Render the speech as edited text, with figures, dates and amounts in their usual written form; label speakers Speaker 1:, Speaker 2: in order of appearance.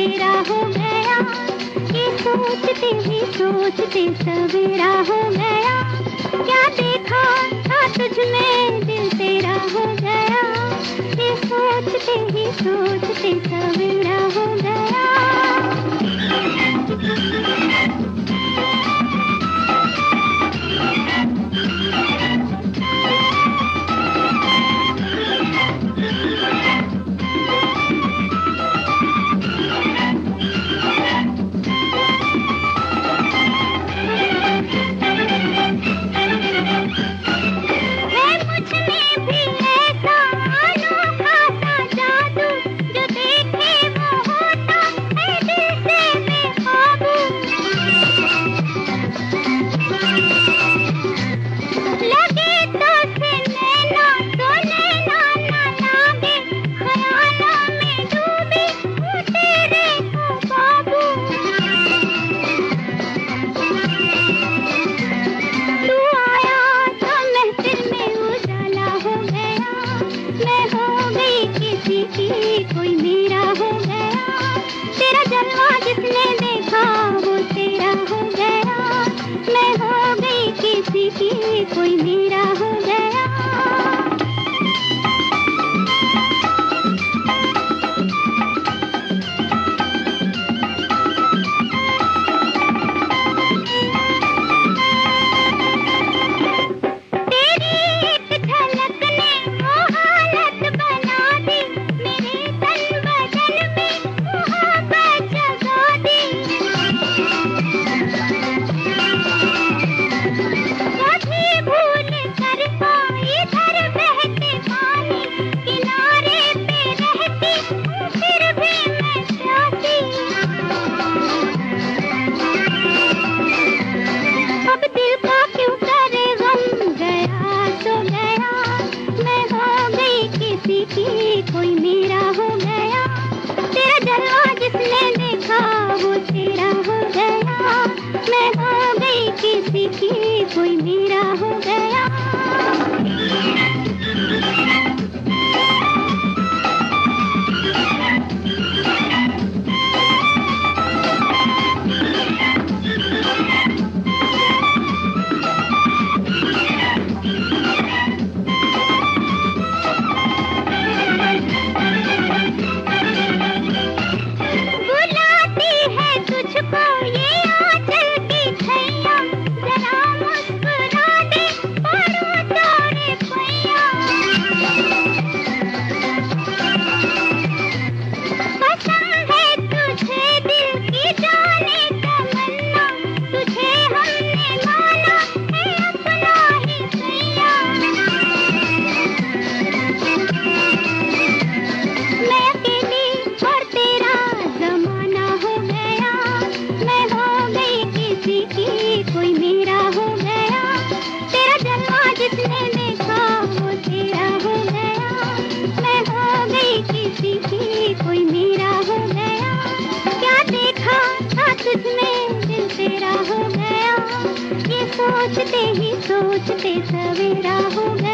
Speaker 1: तेरा हो गया, ये सोचते ही सोचते सवेरा हो गया। क्या देखा था तुझ में दिल तेरा हो गया, ये सोचते ही सोचते सवेरा हो गया। कोई मेरा हो गया, तेरा जलवा जिसने देखा वो तेरा हो गया। मैं हो गई किसी की, कोई मेरा हो गया। कोई मेरा हो गया, तेरा जलवा जिसने देखा वो तेरा हो गया। मैं हो गई किसी की, कोई मेरा हो गया। कोई मेरा हो गया, तेरा जलवा जिसने देखा वो तेरा हो गया। मैं हो गई किसी की, कोई मेरा हो गया। क्या देखा था तुझ में दिल तेरा हो गया, ये सोचते ही सोचते सवेरा हो गया।